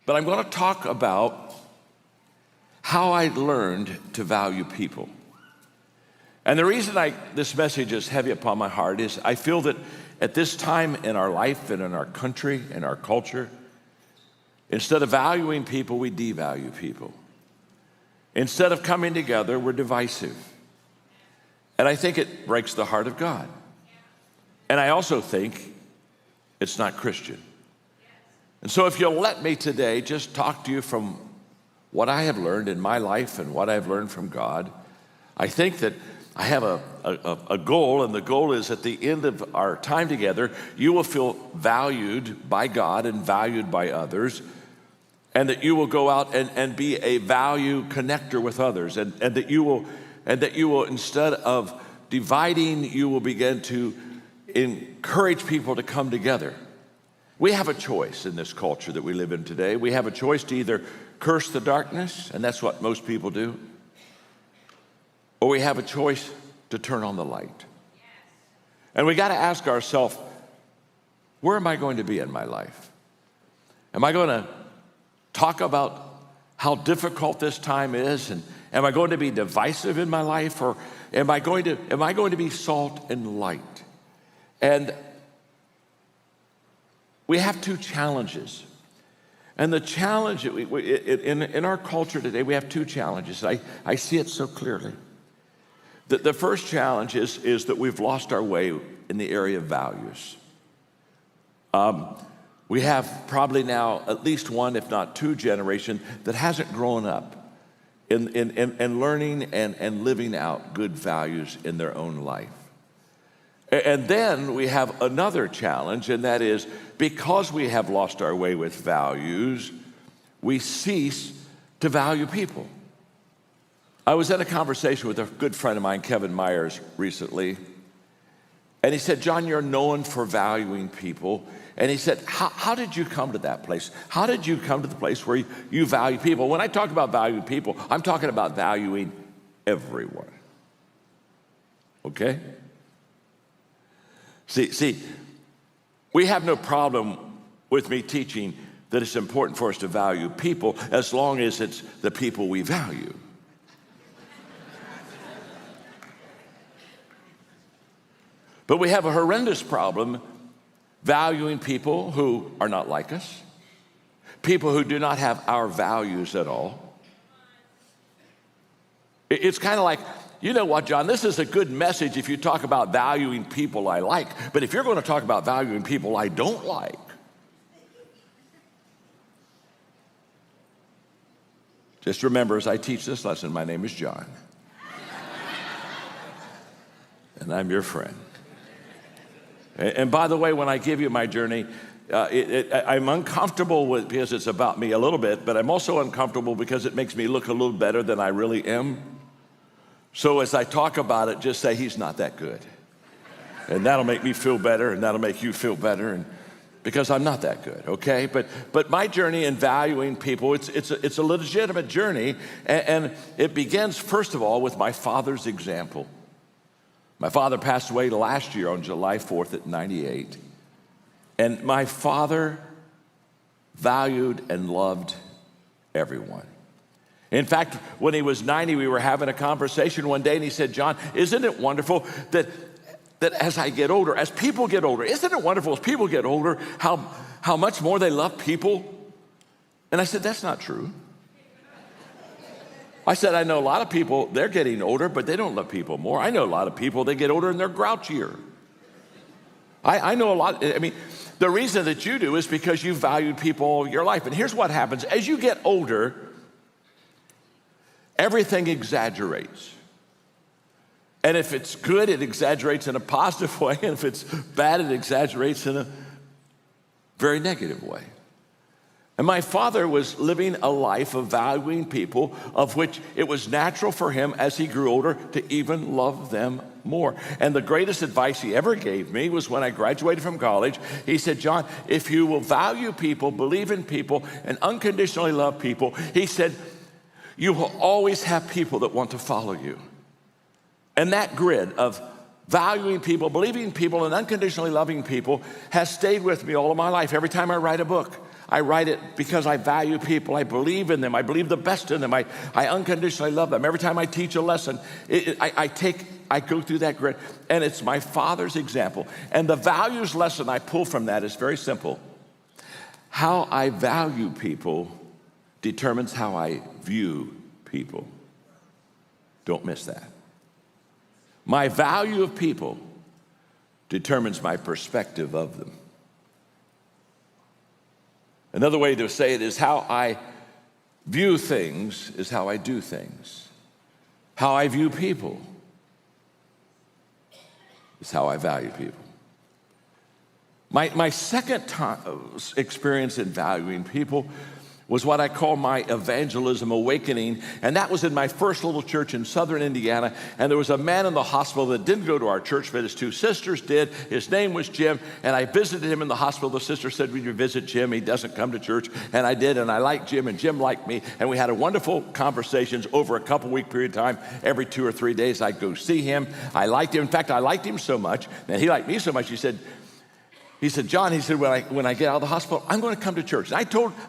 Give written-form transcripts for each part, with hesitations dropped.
But I'm going to talk about how I learned to value people. And the reason this message is heavy upon my heart is I feel that at this time in our life and in our country and our culture, instead of valuing people, we devalue people. Instead of coming together, we're divisive. And I think it breaks the heart of God. And I also think it's not Christian. And so if you'll let me today just talk to you from what I have learned in my life and what I've learned from God, I think that I have a goal, and the goal is at the end of our time together, you will feel valued by God and valued by others, and that you will go out and be a value connector with others, and that you will, instead of dividing, you will begin to encourage people to come together. We have a choice in this culture that we live in today. We have a choice to either curse the darkness, and that's what most people do, or we have a choice to turn on the light. And we got to ask ourselves, where am I going to be in my life? Am I going to talk about how difficult this time is, and am I going to be divisive in my life, or am I going to be salt and light? And we have two challenges. And the challenge in our culture today, we have two challenges. I see it so clearly. The first challenge is that we've lost our way in the area of values. We have probably now at least one, if not two generations that hasn't grown up in learning and living out good values in their own life. And then we have another challenge, and that is because we have lost our way with values, we cease to value people. I was in a conversation with a good friend of mine, Kevin Myers, recently, and he said, John, you're known for valuing people. And he said, how did you come to that place? How did you come to the place where you value people? When I talk about valuing people, I'm talking about valuing everyone. Okay? See, we have no problem with me teaching that it's important for us to value people as long as it's the people we value. But we have a horrendous problem valuing people who are not like us, people who do not have our values at all. It's kind of like, you know what, John, this is a good message if you talk about valuing people I like, but if you're going to talk about valuing people I don't like, just remember as I teach this lesson, my name is John, and I'm your friend. And by the way, when I give you my journey, I'm uncomfortable with because it's about me a little bit, but I'm also uncomfortable because it makes me look a little better than I really am. So as I talk about it, just say he's not that good. And that'll make me feel better, and that'll make you feel better, and because I'm not that good, okay? But my journey in valuing people, it's a legitimate journey, and it begins, first of all, with my father's example. My father passed away last year on July 4th at 98. And my father valued and loved everyone. In fact, when he was 90, we were having a conversation one day, and he said, John, isn't it wonderful that as I get older, as people get older, isn't it wonderful as people get older, how much more they love people? And I said, that's not true. I said, I know a lot of people, they're getting older, but they don't love people more. I know a lot of people, they get older and they're grouchier. I know a lot, I mean, the reason that you do is because you've valued people all your life. And here's what happens. As you get older, everything exaggerates. And if it's good, it exaggerates in a positive way. And if it's bad, it exaggerates in a very negative way. And my father was living a life of valuing people, of which it was natural for him as he grew older to even love them more. And the greatest advice he ever gave me was when I graduated from college. He said, John, if you will value people, believe in people, and unconditionally love people, he said, you will always have people that want to follow you. And that grid of valuing people, believing people, and unconditionally loving people has stayed with me all of my life. Every time I write a book, I write it because I value people. I believe in them. I believe the best in them. I unconditionally love them. Every time I teach a lesson, I go through that grid, and it's my Father's example. And the values lesson I pull from that is very simple. How I value people determines how I view people. Don't miss that. My value of people determines my perspective of them. Another way to say it is how I view things is how I do things. How I view people is how I value people. My second experience in valuing people was what I call my evangelism awakening, and that was in my first little church in southern Indiana, and there was a man in the hospital that didn't go to our church, but his two sisters did. His name was Jim, and I visited him in the hospital. The sister said, "Would you visit Jim? He doesn't come to church," and I did, and I liked Jim, and Jim liked me, and we had a wonderful conversations over a couple-week period of time. Every 2 or 3 days, I'd go see him. I liked him. In fact, I liked him so much, and he liked me so much, he said, John, when I get out of the hospital, I'm going to come to church. And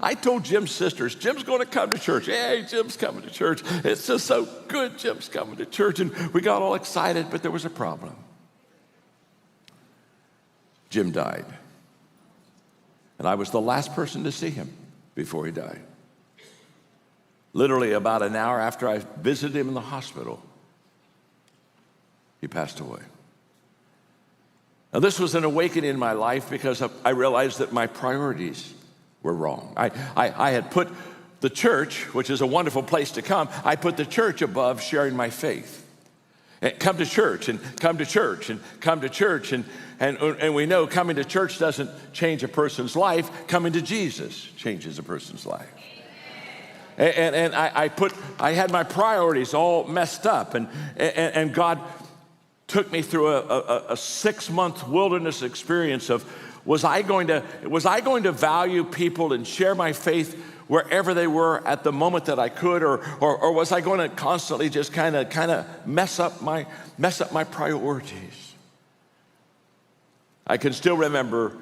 I told Jim's sisters, Jim's going to come to church. Hey, Jim's coming to church. It's just so good, Jim's coming to church. And we got all excited, but there was a problem. Jim died. And I was the last person to see him before he died. Literally about an hour after I visited him in the hospital, he passed away. Now, this was an awakening in my life because I realized that my priorities were wrong. I had put the church, which is a wonderful place to come, I put the church above sharing my faith. And come to church and come to church and come to church. And we know coming to church doesn't change a person's life. Coming to Jesus changes a person's life. And I had my priorities all messed up. And God took me through a 6-month wilderness experience of was I going to value people and share my faith wherever they were at the moment that I could, or was I going to constantly just kind of mess up my priorities? I can still remember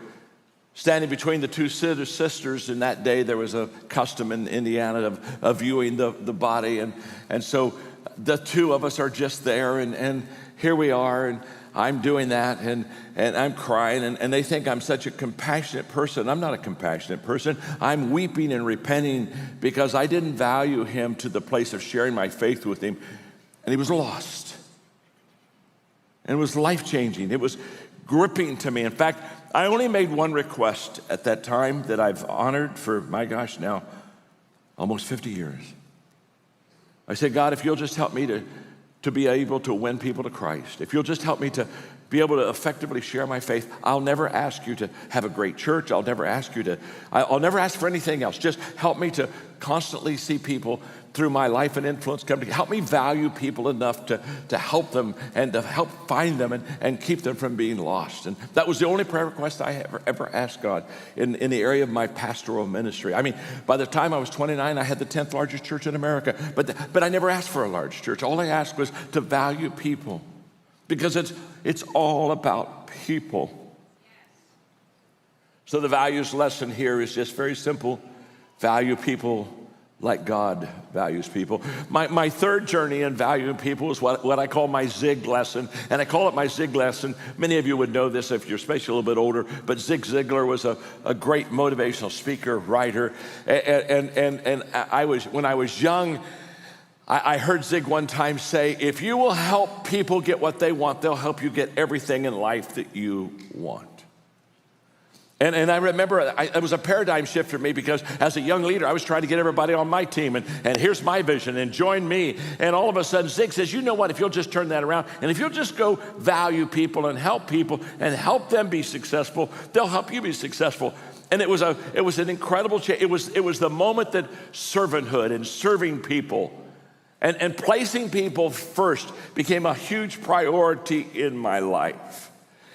standing between the two sisters. In that day there was a custom in Indiana of viewing the body, and so the two of us are just there, and here we are, and I'm doing that, and I'm crying, and they think I'm such a compassionate person. I'm not a compassionate person. I'm weeping and repenting because I didn't value him to the place of sharing my faith with him, and he was lost. And it was life-changing. It was gripping to me. In fact, I only made one request at that time that I've honored for, my gosh, now almost 50 years. I said, God, if you'll just help me to be able to win people to Christ, if you'll just help me to be able to effectively share my faith, I'll never ask you to have a great church. I'll never ask for anything else. Just help me to constantly see people through my life and influence come together. Help me value people enough to help them and to help find them and keep them from being lost. And that was the only prayer request I ever asked God in the area of my pastoral ministry. I mean, by the time I was 29, I had the 10th largest church in America, but I never asked for a large church. All I asked was to value people, because it's all about people. So the values lesson here is just very simple. Value people like God values people. My third journey in valuing people is what I call my Zig Lesson. And I call it my Zig Lesson. Many of you would know this if you're especially a little bit older, but Zig Ziglar was a great motivational speaker, writer. And when I was young, I heard Zig one time say, if you will help people get what they want, they'll help you get everything in life that you want. And I remember it was a paradigm shift for me, because as a young leader, I was trying to get everybody on my team, and here's my vision, and join me. And all of a sudden, Zig says, you know what, if you'll just turn that around, and if you'll just go value people and help help them be successful, they'll help you be successful. And it was an incredible change. It was the moment that servanthood and serving people and placing people first became a huge priority in my life.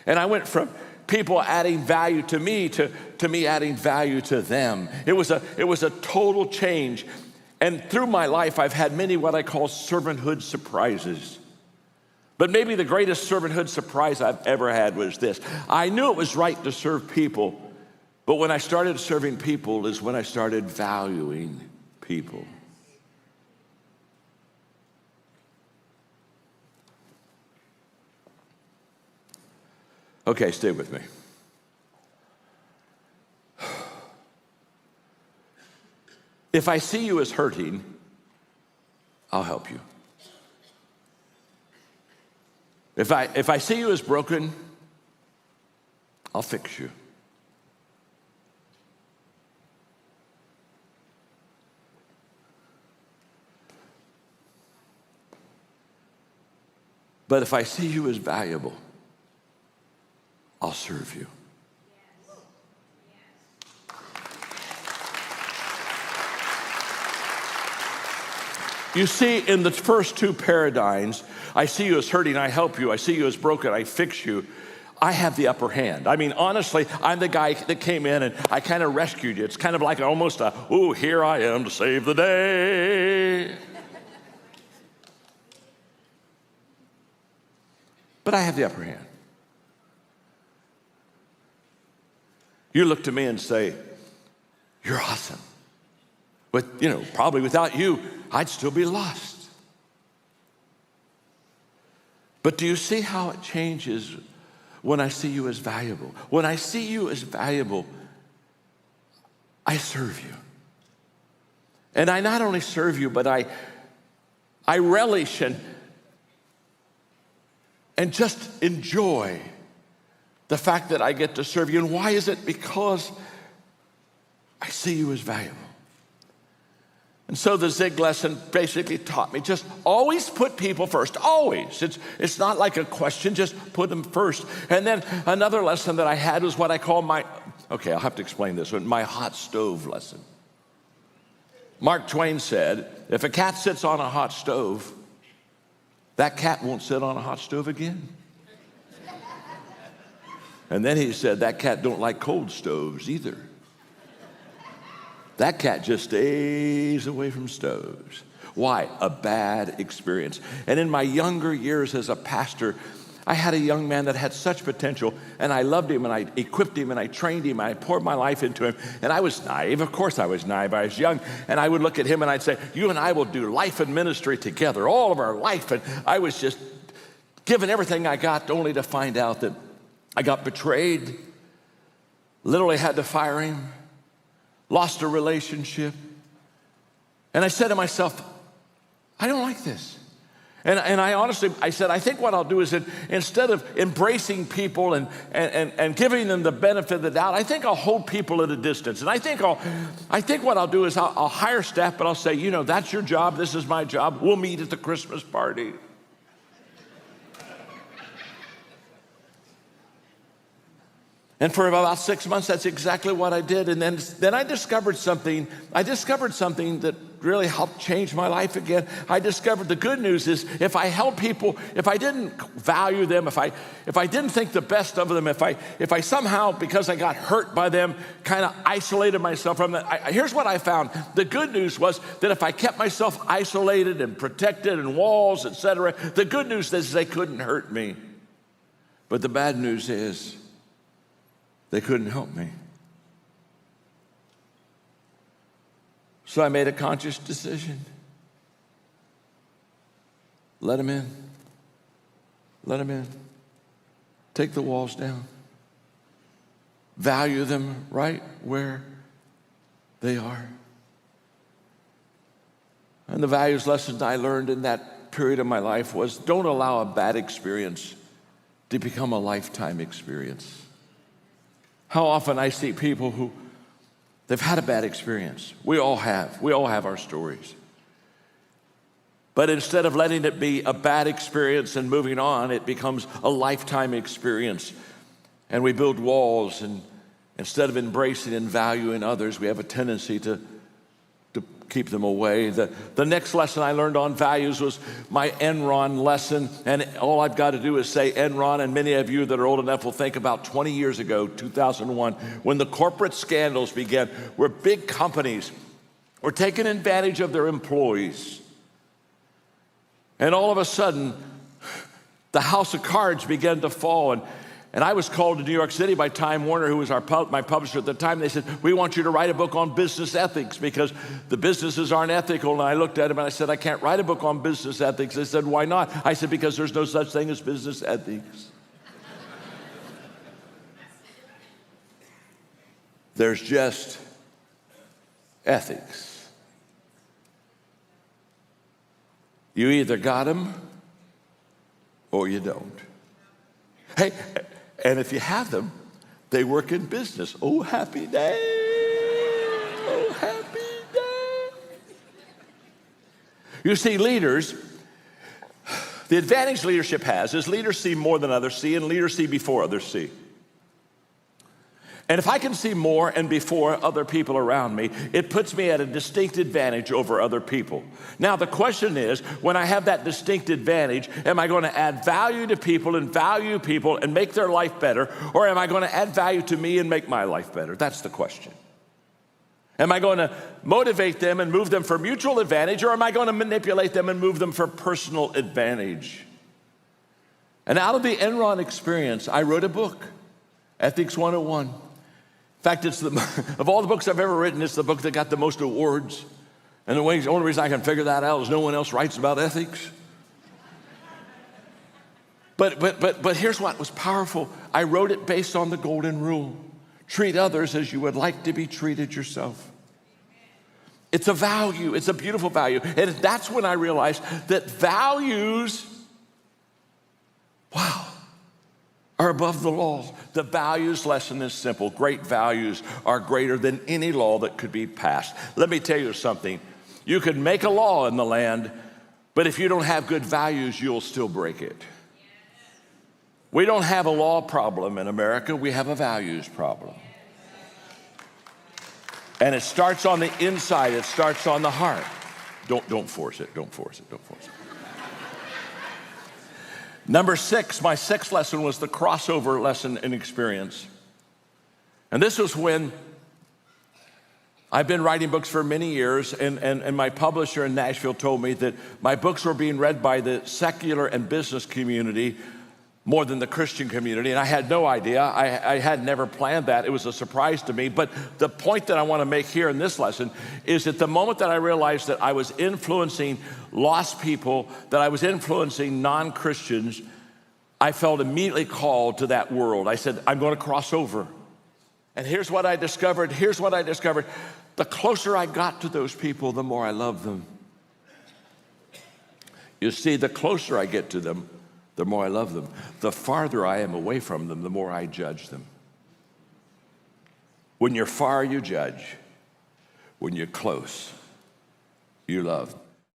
And I went from people adding value to me adding value to them. It was a total change. And through my life, I've had many what I call servanthood surprises. But maybe the greatest servanthood surprise I've ever had was this. I knew it was right to serve people, But when I started serving people is when I started valuing people. Okay, stay with me. If I see you as hurting, I'll help you. If I see you as broken, I'll fix you. But if I see you as valuable, I'll serve you. You see, in the first two paradigms, I see you as hurting, I help you. I see you as broken, I fix you. I have the upper hand. I mean, honestly, I'm the guy that came in and I kind of rescued you. It's kind of like almost a, ooh, here I am to save the day. But I have the upper hand. You look to me and say, you're awesome. But, probably without you, I'd still be lost. But do you see how it changes when I see you as valuable? When I see you as valuable, I serve you. And I not only serve you, but I relish and just enjoy the fact that I get to serve you. And why is it? Because I see you as valuable. And so the Zig Lesson basically taught me, just always put people first, always. It's not like a question, just put them first. And then another lesson that I had was what I call I'll have to explain this one, my hot stove lesson. Mark Twain said, if a cat sits on a hot stove, that cat won't sit on a hot stove again. And then he said, that cat don't like cold stoves either. That cat just stays away from stoves. Why? A bad experience. And in my younger years as a pastor, I had a young man that had such potential, and I loved him, and I equipped him, and I trained him, and I poured my life into him. And I was naive. Of course I was naive. I was young. And I would look at him, and I'd say, you and I will do life and ministry together, all of our life. And I was just giving everything I got, only to find out that I got betrayed, literally had to fire him, lost a relationship. And I said to myself, I don't like this. And I honestly, I said, I think what I'll do is that instead of embracing people and giving them the benefit of the doubt, I think I'll hold people at a distance. And I think what I'll do is I'll hire staff, but I'll say, that's your job, this is my job. We'll meet at the Christmas party. And for about 6 months, that's exactly what I did. And then I discovered something. I discovered something that really helped change my life again. I discovered the good news is if I held people, if I didn't value them, if I didn't think the best of them, if I somehow, because I got hurt by them, kind of isolated myself from them, here's what I found. The good news was that if I kept myself isolated and protected and walls, etc., the good news is they couldn't hurt me. But the bad news is they couldn't help me. So I made a conscious decision. Let them in. Let them in. Take the walls down. Value them right where they are. And the values lessons I learned in that period of my life was don't allow a bad experience to become a lifetime experience. How often I see people who, they've had a bad experience. We all have. We all have our stories. But instead of letting it be a bad experience and moving on, it becomes a lifetime experience. And we build walls, and instead of embracing and valuing others, we have a tendency to keep them away. The next lesson I learned on values was my Enron lesson. And all I've got to do is say Enron, and many of you that are old enough will think about 20 years ago, 2001, when the corporate scandals began, where big companies were taking advantage of their employees. And all of a sudden, the house of cards began to fall, And I was called to New York City by Time Warner, who was my publisher at the time. They said, we want you to write a book on business ethics because the businesses aren't ethical. And I looked at them and I said, I can't write a book on business ethics. They said, why not? I said, because there's no such thing as business ethics. There's just ethics. You either got them or you don't. Hey, and if you have them, they work in business. Oh, happy day. Oh, happy day. You see, leaders, the advantage leadership has is leaders see more than others see, and leaders see before others see. And if I can see more and before other people around me, it puts me at a distinct advantage over other people. Now, the question is, when I have that distinct advantage, am I going to add value to people and make their life better, or am I going to add value to me and make my life better? That's the question. Am I going to motivate them and move them for mutual advantage, or am I going to manipulate them and move them for personal advantage? And out of the Enron experience, I wrote a book, Ethics 101. In fact, of all the books I've ever written, it's the book that got the most awards. And the only reason I can figure that out is no one else writes about ethics. But here's what was powerful. I wrote it based on the golden rule. Treat others as you would like to be treated yourself. It's a value. It's a beautiful value. And that's when I realized that values, are above the law. The values lesson is simple. Great values are greater than any law that could be passed. Let me tell you something. You can make a law in the land, but if you don't have good values, you'll still break it. We don't have a law problem in America. We have a values problem. And it starts on the inside. It starts on the heart. Don't force it. Don't force it. Don't force it. Number 6, my 6th lesson was the crossover lesson in experience. And this was when I've been writing books for many years, and my publisher in Nashville told me that my books were being read by the secular and business community more than the Christian community, and I had no idea. I had never planned that. It was a surprise to me. But the point that I want to make here in this lesson is that the moment that I realized that I was influencing lost people, that I was influencing non-Christians, I felt immediately called to that world. I said, I'm going to cross over. And here's what I discovered. The closer I got to those people, the more I loved them. You see, the closer I get to them, the more I love them. The farther I am away from them, the more I judge them. When you're far, you judge. When you're close, you love.